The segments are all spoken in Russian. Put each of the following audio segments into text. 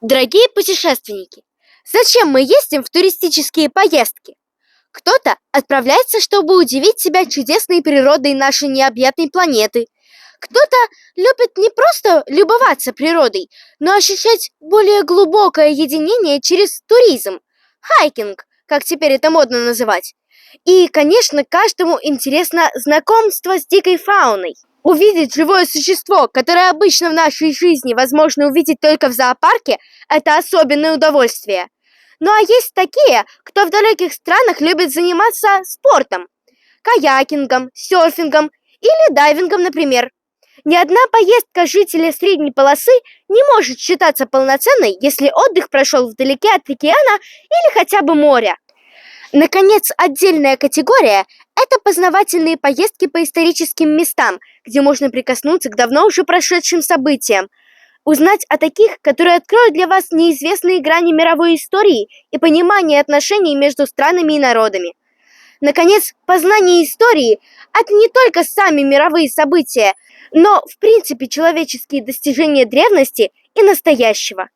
Дорогие путешественники, зачем мы ездим в туристические поездки? Кто-то отправляется, чтобы удивить себя чудесной природой нашей необъятной планеты. Кто-то любит не просто любоваться природой, но ощущать более глубокое единение через туризм, хайкинг, как теперь это модно называть. И, конечно, каждому интересно знакомство с дикой фауной. Увидеть живое существо, которое обычно в нашей жизни возможно увидеть только в зоопарке, это особенное удовольствие. Ну а есть такие, кто в далеких странах любит заниматься спортом, каякингом, серфингом или дайвингом, например. Ни одна поездка жителя средней полосы не может считаться полноценной, если отдых прошел вдалеке от океана или хотя бы моря. Наконец, отдельная категория – это познавательные поездки по историческим местам, где можно прикоснуться к давно уже прошедшим событиям, узнать о таких, которые откроют для вас неизвестные грани мировой истории и понимание отношений между странами и народами. Наконец, познание истории – это не только сами мировые события, но, в принципе, человеческие достижения древности и настоящего.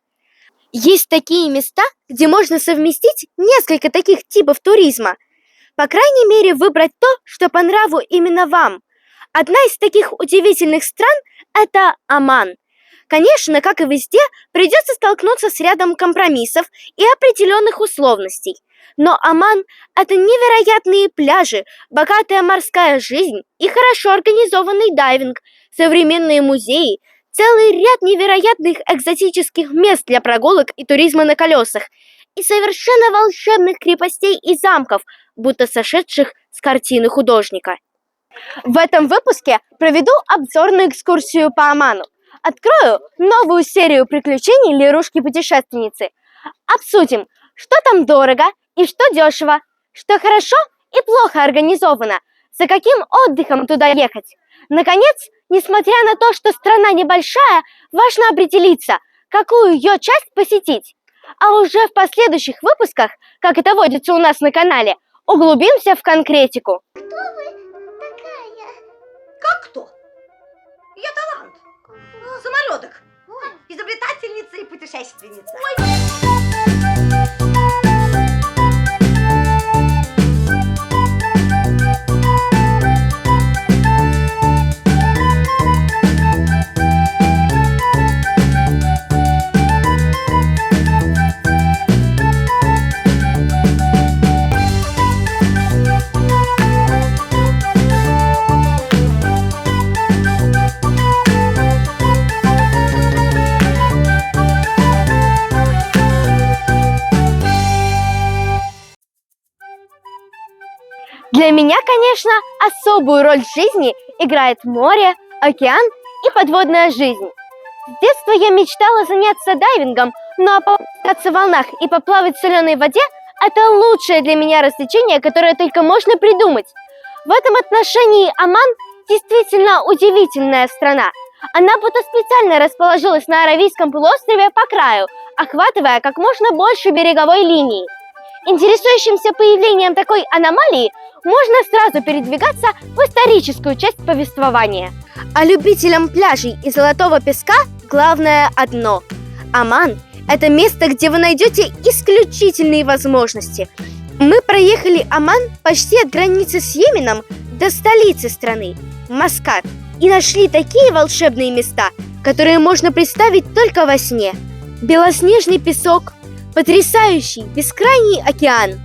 Есть такие места, где можно совместить несколько таких типов туризма. По крайней мере, выбрать то, что по нраву именно вам. Одна из таких удивительных стран – это Оман. Конечно, как и везде, придется столкнуться с рядом компромиссов и определенных условностей. Но Оман – это невероятные пляжи, богатая морская жизнь и хорошо организованный дайвинг, современные музеи, целый ряд невероятных экзотических мест для прогулок и туризма на колесах и совершенно волшебных крепостей и замков, будто сошедших с картины художника. В этом выпуске проведу обзорную экскурсию по Оману. Открою новую серию приключений Лерушки-путешественницы. Обсудим, что там дорого и что дешево, что хорошо и плохо организовано, за каким отдыхом туда ехать. Наконец, несмотря на то, что страна небольшая, важно определиться, какую ее часть посетить. А уже в последующих выпусках, как это водится у нас на канале, углубимся в конкретику. Кто вы такая? Как кто? Я талант. Самолеток. Изобретательница и путешественница. Для меня, конечно, особую роль в жизни играет море, океан и подводная жизнь. С детства я мечтала заняться дайвингом, но покататься в волнах и поплавать в соленой воде – это лучшее для меня развлечение, которое только можно придумать. В этом отношении Оман действительно удивительная страна. Она будто специально расположилась на Аравийском полуострове по краю, охватывая как можно больше береговой линии. Интересующимся появлением такой аномалии можно сразу передвигаться в историческую часть повествования. А любителям пляжей и золотого песка главное одно – Оман – это место, где вы найдете исключительные возможности. Мы проехали Оман почти от границы с Йеменом до столицы страны – Маскат, и нашли такие волшебные места, которые можно представить только во сне. Белоснежный песок, потрясающий бескрайний океан.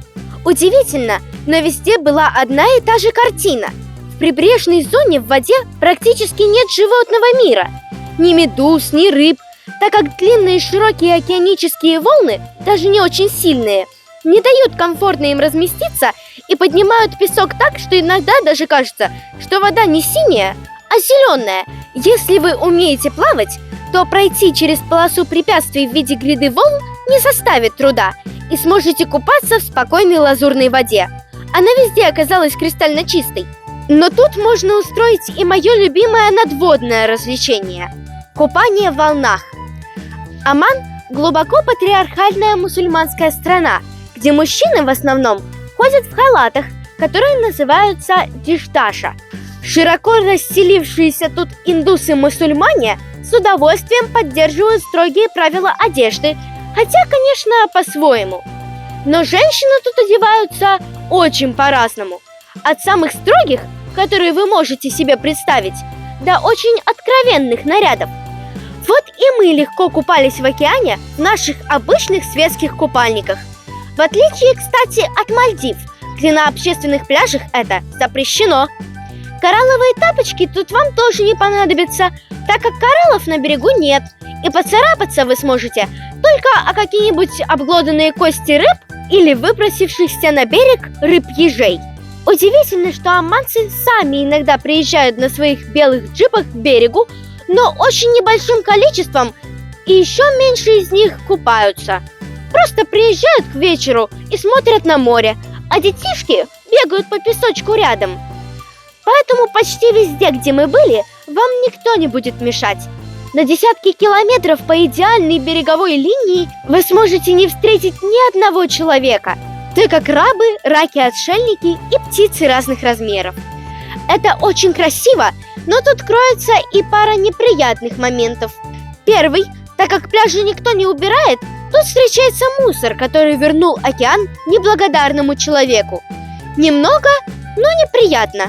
Удивительно, но везде была одна и та же картина. В прибрежной зоне в воде практически нет животного мира. Ни медуз, ни рыб, так как длинные широкие океанические волны, даже не очень сильные, не дают комфортно им разместиться и поднимают песок так, что иногда даже кажется, что вода не синяя, а зеленая. Если вы умеете плавать, то пройти через полосу препятствий в виде гряды волн не составит труда, и сможете купаться в спокойной лазурной воде. Она везде оказалась кристально чистой. Но тут можно устроить и мое любимое надводное развлечение – купание в волнах. Оман – глубоко патриархальная мусульманская страна, где мужчины в основном ходят в халатах, которые называются дишташа. Широко расселившиеся тут индусы-мусульмане с удовольствием поддерживают строгие правила одежды, Хотя, конечно, по-своему. Но женщины тут одеваются очень по-разному. От самых строгих, которые вы можете себе представить, до очень откровенных нарядов. Вот и мы легко купались в океане в наших обычных светских купальниках. В отличие, кстати, от Мальдив, где на общественных пляжах это запрещено. Коралловые тапочки тут вам тоже не понадобятся, так как кораллов на берегу нет, и поцарапаться вы сможете только о какие-нибудь обглоданные кости рыб или выбросившихся на берег рыб-ежей. Удивительно, что оманцы сами иногда приезжают на своих белых джипах к берегу, но очень небольшим количеством, и еще меньше из них купаются. Просто приезжают к вечеру и смотрят на море, а детишки бегают по песочку рядом. Поэтому почти везде, где мы были, вам никто не будет мешать. На десятки километров по идеальной береговой линии вы сможете не встретить ни одного человека, так как крабы, раки-отшельники и птицы разных размеров. Это очень красиво, но тут кроется и пара неприятных моментов. Первый, так как пляжи никто не убирает, тут встречается мусор, который вернул океан неблагодарному человеку. Немного, но неприятно.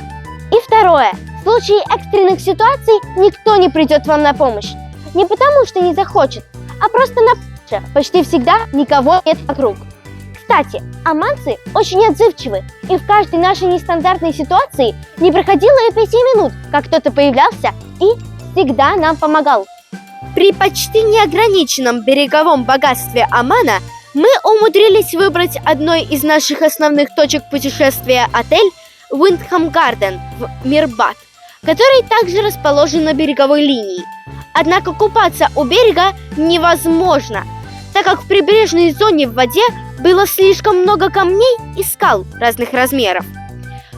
И второе. В случае экстренных ситуаций никто не придет вам на помощь. Не потому, что не захочет, а просто на пляже почти всегда никого нет вокруг. Кстати, оманцы очень отзывчивы, и в каждой нашей нестандартной ситуации не проходило и 5 минут, как кто-то появлялся и всегда нам помогал. При почти неограниченном береговом богатстве Омана мы умудрились выбрать одной из наших основных точек путешествия отель Windham Garden в Мирбад, который также расположен на береговой линии. Однако купаться у берега невозможно, так как в прибрежной зоне в воде было слишком много камней и скал разных размеров.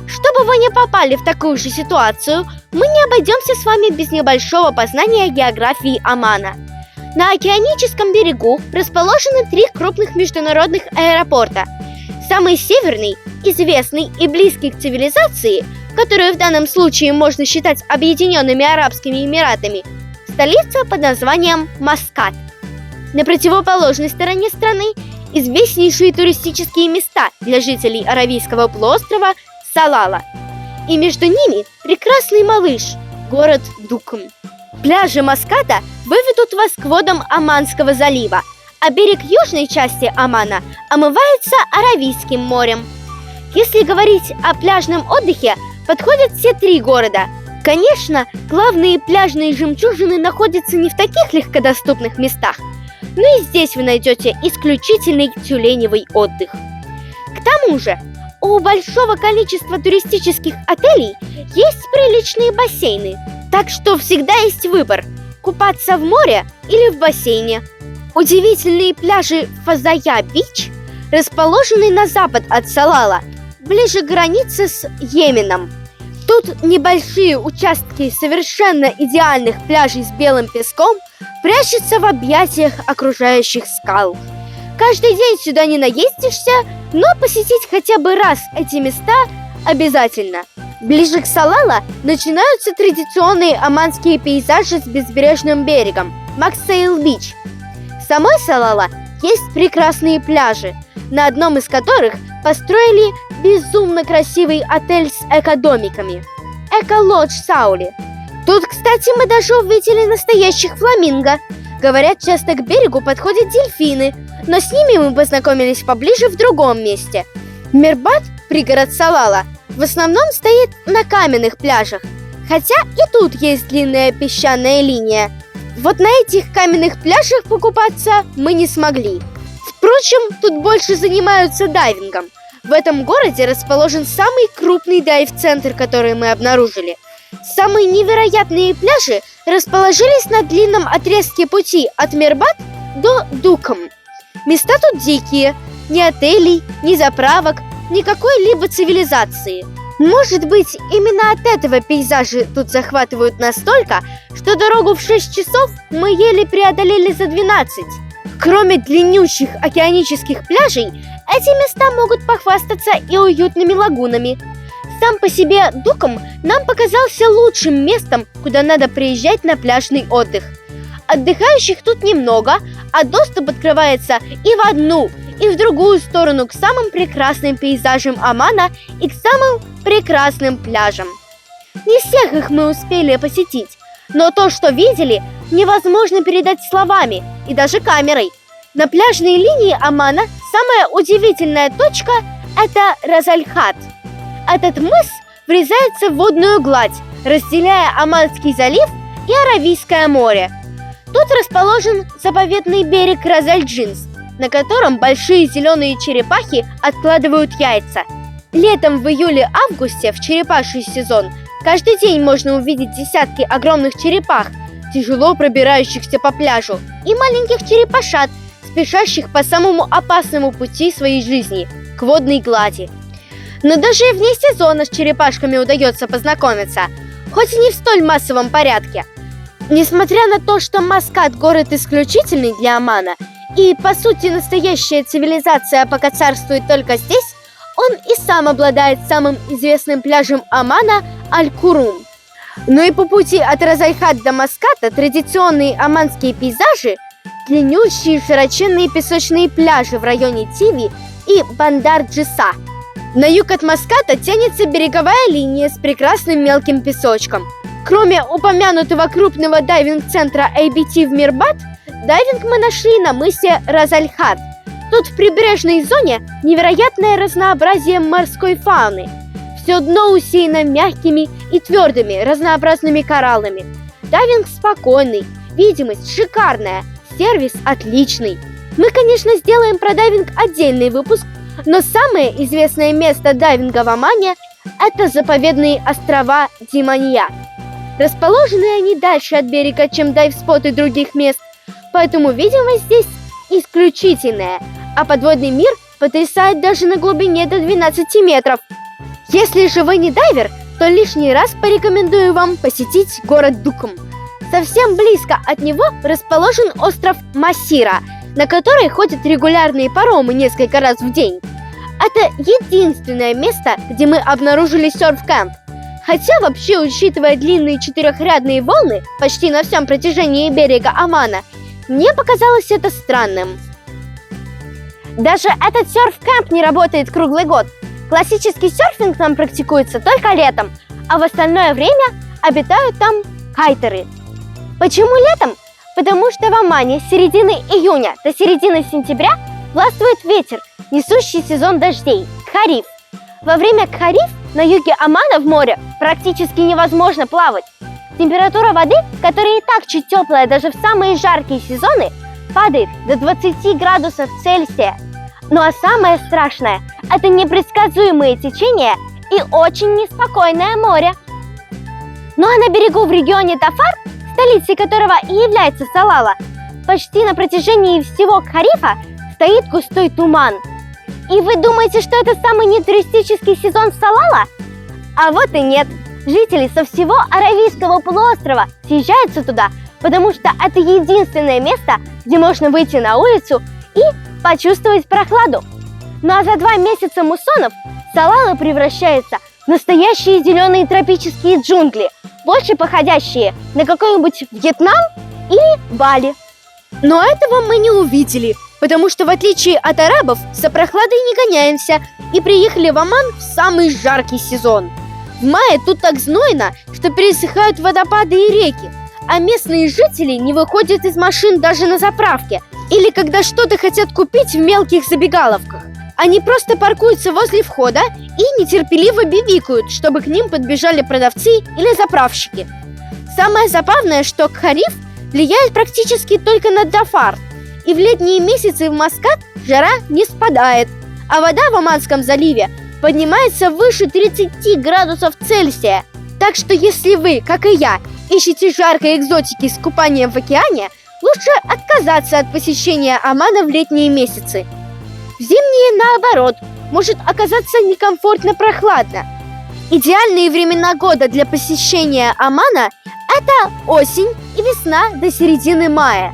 Чтобы вы не попали в такую же ситуацию, мы не обойдемся с вами без небольшого познания географии Омана. На океаническом берегу расположены 3 крупных международных аэропорта. Самый северный, известный и близкий к цивилизации, которую в данном случае можно считать Объединенными Арабскими Эмиратами, столица под названием Маскат. На противоположной стороне страны известнейшие туристические места для жителей Аравийского полуострова Салала. И между ними прекрасный малыш, город Дукм. Пляжи Маската выведут вас к водам Оманского залива, а берег южной части Омана омывается Аравийским морем. Если говорить о пляжном отдыхе, подходят все 3 города. Конечно, главные пляжные жемчужины находятся не в таких легкодоступных местах, но и здесь вы найдете исключительный тюленевый отдых. К тому же, у большого количества туристических отелей есть приличные бассейны, так что всегда есть выбор – купаться в море или в бассейне. Удивительные пляжи Фазая-Бич расположены на запад от Салала, ближе к границе с Йеменом. Тут небольшие участки совершенно идеальных пляжей с белым песком прячутся в объятиях окружающих скал. Каждый день сюда не наездишься, но посетить хотя бы раз эти места обязательно. Ближе к Салала начинаются традиционные оманские пейзажи с безбрежным берегом – Максейл-Бич. В самой Салала есть прекрасные пляжи, на одном из которых построили безумно красивый отель с экодомиками – Эко-Лодж Саули. Тут, кстати, мы даже увидели настоящих фламинго. Говорят, часто к берегу подходят дельфины, но с ними мы познакомились поближе в другом месте. Мирбад, пригород Салала, в основном стоит на каменных пляжах, хотя и тут есть длинная песчаная линия. Вот на этих каменных пляжах покупаться мы не смогли. Впрочем, тут больше занимаются дайвингом. В этом городе расположен самый крупный дайв-центр, который мы обнаружили. Самые невероятные пляжи расположились на длинном отрезке пути от Мирбад до Дукм. Места тут дикие, ни отелей, ни заправок, ни какой-либо цивилизации. Может быть, именно от этого пейзажи тут захватывают настолько, что дорогу в 6 часов мы еле преодолели за 12. Кроме длиннющих океанических пляжей, эти места могут похвастаться и уютными лагунами. Сам по себе Дукм нам показался лучшим местом, куда надо приезжать на пляжный отдых. Отдыхающих тут немного, а доступ открывается и в одну, и в другую сторону к самым прекрасным пейзажам Омана и к самым прекрасным пляжам. Не всех их мы успели посетить, но то, что видели, невозможно передать словами и даже камерой. На пляжной линии Омана самая удивительная точка – это Рас-аль-Хад. Этот мыс врезается в водную гладь, разделяя Оманский залив и Аравийское море. Тут расположен заповедный берег Рас-аль-Джинс, на котором большие зеленые черепахи откладывают яйца. Летом в июле-августе, в черепаший сезон, каждый день можно увидеть десятки огромных черепах, тяжело пробирающихся по пляжу, и маленьких черепашат, спешащих по самому опасному пути своей жизни – к водной глади. Но даже вне сезона с черепашками удается познакомиться, хоть и не в столь массовом порядке. Несмотря на то, что Маскат – город исключительный для Омана, и, по сути, настоящая цивилизация пока царствует только здесь, он и сам обладает самым известным пляжем Омана – Аль-Курум. Но и по пути от Рас-аль-Хад до Маската традиционные оманские пейзажи, длиннющие широченные песочные пляжи в районе Тиви и Бандар-Джиса. На юг от Маската тянется береговая линия с прекрасным мелким песочком. Кроме упомянутого крупного дайвинг-центра ABT в Мирбад, дайвинг мы нашли на мысе Рас-аль-Хад. Тут в прибрежной зоне невероятное разнообразие морской фауны. Все дно усеяно мягкими и твердыми разнообразными кораллами. Дайвинг спокойный, видимость шикарная, сервис отличный. Мы, конечно, сделаем про дайвинг отдельный выпуск, но самое известное место дайвинга в Омане – это заповедные острова Диманья. Расположены они дальше от берега, чем дайв-споты других мест, поэтому видимость здесь исключительная, а подводный мир потрясает даже на глубине до 12 метров. Если же вы не дайвер, то лишний раз порекомендую вам посетить город Дуком. Совсем близко от него расположен остров Масира, на который ходят регулярные паромы несколько раз в день. Это единственное место, где мы обнаружили серф-кэмп. Хотя вообще, учитывая длинные четырехрядные волны почти на всем протяжении берега Омана, мне показалось это странным. Даже этот серф-кэмп не работает круглый год. Классический серфинг там практикуется только летом, а в остальное время обитают там кайтеры. Почему летом? Потому что в Омане с середины июня до середины сентября властвует ветер, несущий сезон дождей – хариф. Во время хариф на юге Омана в море практически невозможно плавать. Температура воды, которая и так чуть теплая даже в самые жаркие сезоны, падает до 20 градусов Цельсия. Ну а самое страшное – это непредсказуемые течения и очень неспокойное море. Ну а на берегу в регионе Тафар, столицей которого и является Салала, почти на протяжении всего харифа стоит густой туман. И вы думаете, что это самый нетуристический сезон Салала? А вот и нет. Жители со всего Аравийского полуострова съезжаются туда, потому что это единственное место, где можно выйти на улицу и почувствовать прохладу. Ну а за 2 месяца муссонов Салала превращается в настоящие зеленые тропические джунгли, больше походящие на какой-нибудь Вьетнам или Бали. Но этого мы не увидели, потому что в отличие от арабов за прохладой не гоняемся и приехали в Оман в самый жаркий сезон. В мае тут так знойно, что пересыхают водопады и реки, а местные жители не выходят из машин даже на заправке или когда что-то хотят купить в мелких забегаловках. Они просто паркуются возле входа и нетерпеливо бибикают, чтобы к ним подбежали продавцы или заправщики. Самое забавное, что хариф влияет практически только на Дафар, и в летние месяцы в Маскат жара не спадает, а вода в Оманском заливе поднимается выше 30 градусов Цельсия. Так что если вы, как и я, ищете жаркой экзотики с купанием в океане, лучше отказаться от посещения Омана в летние месяцы. В зимние, наоборот, может оказаться некомфортно прохладно. Идеальные времена года для посещения Омана – это осень и весна до середины мая.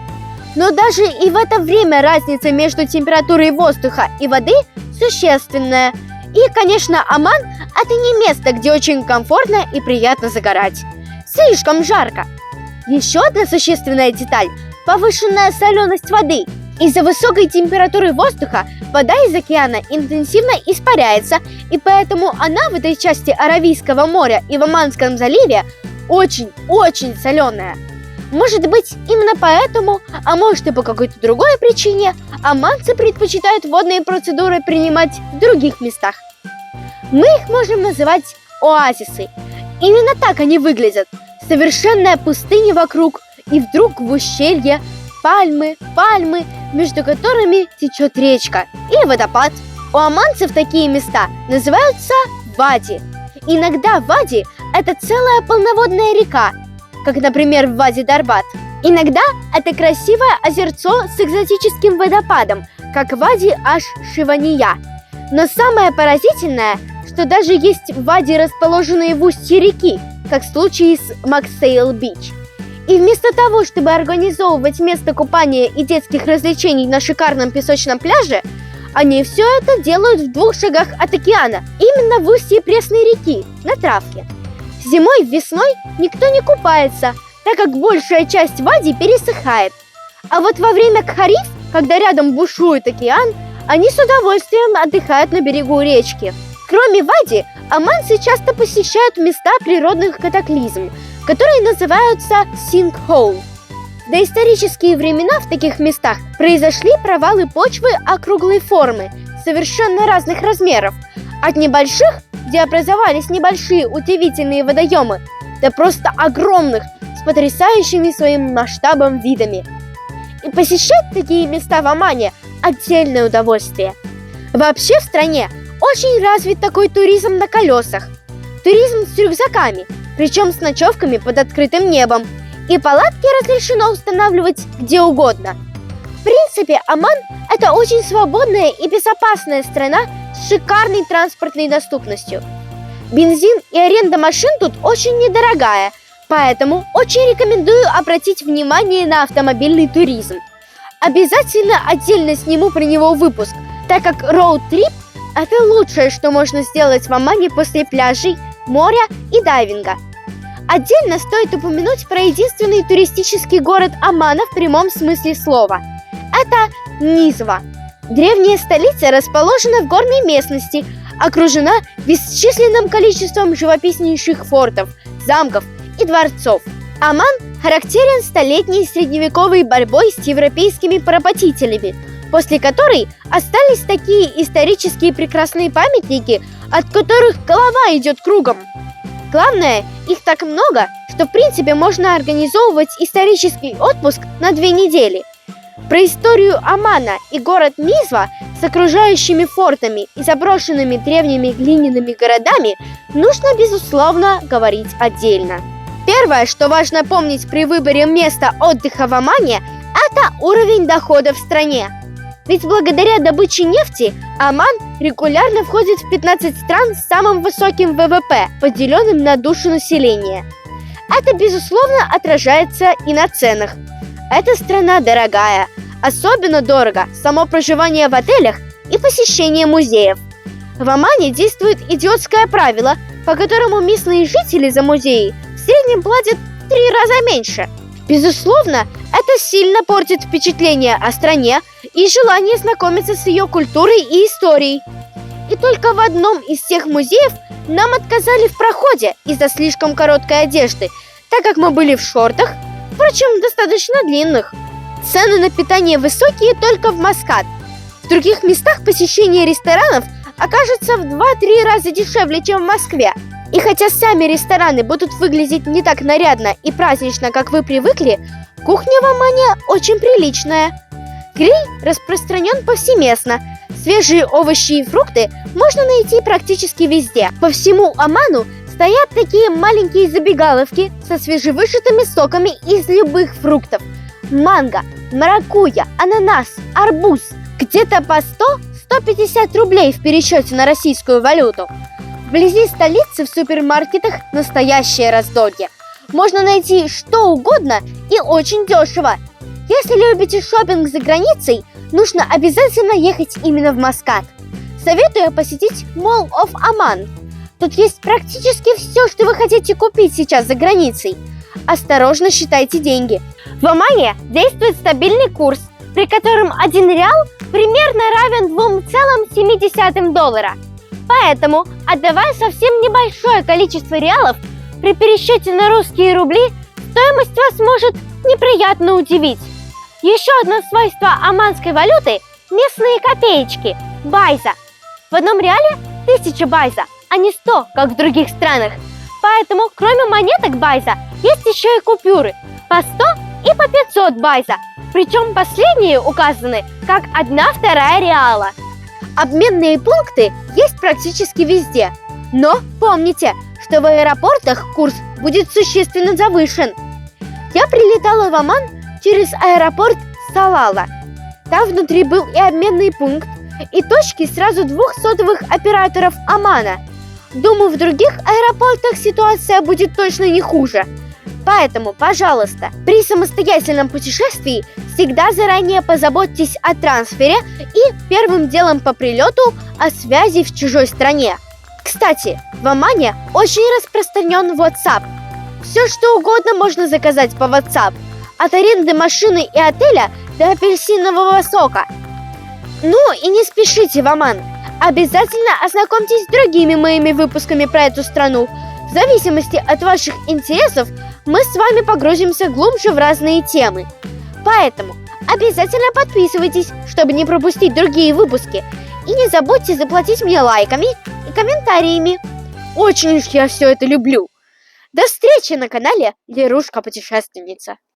Но даже и в это время разница между температурой воздуха и воды существенная. И, конечно, Оман – это не место, где очень комфортно и приятно загорать. Слишком жарко. Еще одна существенная деталь – повышенная соленость воды. Из-за высокой температуры воздуха вода из океана интенсивно испаряется, и поэтому она в этой части Аравийского моря и в Оманском заливе очень-очень соленая. Может быть, именно поэтому, а может и по какой-то другой причине, оманцы предпочитают водные процедуры принимать в других местах. Мы их можем называть оазисы. Именно так они выглядят. Совершенная пустыня вокруг, и вдруг в ущелье пальмы, между которыми течет речка или водопад. У оманцев такие места называются вади. Иногда вади – это целая полноводная река, как, например, в Вади Дарбат. Иногда это красивое озерцо с экзотическим водопадом, как Вади Аш-Шивания. Но самое поразительное, что даже есть вади, расположенные в устье реки, как в случае с Максейл-Бич. И вместо того, чтобы организовывать место купания и детских развлечений на шикарном песочном пляже, они все это делают в 2 шагах от океана, именно в устье пресной реки, на травке. Зимой, весной никто не купается, так как большая часть вади пересыхает. А вот во время кхариф, когда рядом бушует океан, они с удовольствием отдыхают на берегу речки. Кроме вади, оманцы часто посещают места природных катаклизм, которые называются синкхол. В доисторические времена в таких местах произошли провалы почвы округлой формы, совершенно разных размеров, от небольших, где образовались небольшие удивительные водоемы, до просто огромных, с потрясающими своим масштабом видами. И посещать такие места в Омане – отдельное удовольствие. Вообще в стране очень развит такой туризм на колесах. Туризм с рюкзаками, причем с ночевками под открытым небом. И палатки разрешено устанавливать где угодно. В принципе, Оман – это очень свободная и безопасная страна с шикарной транспортной доступностью. Бензин и аренда машин тут очень недорогая, поэтому очень рекомендую обратить внимание на автомобильный туризм. Обязательно отдельно сниму про него выпуск, так как роуд-трип – это лучшее, что можно сделать в Омане после пляжей, моря и дайвинга. Отдельно стоит упомянуть про единственный туристический город Омана в прямом смысле слова. Это Низва. Древняя столица расположена в горной местности, окружена бесчисленным количеством живописнейших фортов, замков и дворцов. Оман характерен столетней средневековой борьбой с европейскими поработителями, после которой остались такие исторические прекрасные памятники, от которых голова идет кругом. Главное, их так много, что в принципе можно организовывать исторический отпуск на 2 недели. Про историю Омана и город Низва с окружающими фортами и заброшенными древними глиняными городами нужно, безусловно, говорить отдельно. Первое, что важно помнить при выборе места отдыха в Омане, это уровень дохода в стране. Ведь благодаря добыче нефти Оман регулярно входит в 15 стран с самым высоким ВВП, поделенным на душу населения. Это, безусловно, отражается и на ценах. Эта страна дорогая. Особенно дорого само проживание в отелях и посещение музеев. В Омане действует идиотское правило, по которому местные жители за музеи в среднем платят в 3 раза меньше. Безусловно, это сильно портит впечатление о стране и желание знакомиться с ее культурой и историей. И только в одном из тех музеев нам отказали в проходе из-за слишком короткой одежды, так как мы были в шортах, впрочем, достаточно длинных. Цены на питание высокие только в Маскат. В других местах посещение ресторанов окажется в 2-3 раза дешевле, чем в Москве. И хотя сами рестораны будут выглядеть не так нарядно и празднично, как вы привыкли, кухня в Омане очень приличная. Гриль распространен повсеместно. Свежие овощи и фрукты можно найти практически везде. По всему Оману стоят такие маленькие забегаловки со свежевыжатыми соками из любых фруктов. Манго, маракуйя, ананас, арбуз. Где-то по 100-150 рублей в пересчете на российскую валюту. Вблизи столицы в супермаркетах настоящее раздолье. Можно найти что угодно и очень дешево. Если любите шопинг за границей, нужно обязательно ехать именно в Маскат. Советую посетить Mall of Oman. Тут есть практически все, что вы хотите купить сейчас за границей. осторожно считайте деньги. В Омане действует стабильный курс, при котором 1 реал примерно равен $2,7. Поэтому, отдавая совсем небольшое количество реалов, при пересчете на русские рубли стоимость вас может неприятно удивить. Еще одно свойство оманской валюты – местные копеечки – байза. В одном реале 1000 байза, а не 100, как в других странах. Поэтому, кроме монеток байза, есть еще и купюры по 100 и по 500 байза. Причем последние указаны как 1/2 реала. Обменные пункты есть практически везде. Но помните, что в аэропортах курс будет существенно завышен. Я прилетала в Оман через аэропорт Салала. Там внутри был и обменный пункт, и точки сразу 2 сотовых операторов Омана. Думаю, в других аэропортах ситуация будет точно не хуже. Поэтому, пожалуйста, при самостоятельном путешествии всегда заранее позаботьтесь о трансфере и первым делом по прилету о связи в чужой стране. Кстати, в Омане очень распространен WhatsApp. Все что угодно можно заказать по WhatsApp. От аренды машины и отеля до апельсинового сока. Ну и не спешите в Оман. Обязательно ознакомьтесь с другими моими выпусками про эту страну. В зависимости от ваших интересов мы с вами погрузимся глубже в разные темы. Поэтому обязательно подписывайтесь, чтобы не пропустить другие выпуски. И не забудьте заплатить мне лайками и комментариями. Очень уж я все это люблю. До встречи на канале Лерушка Путешественница.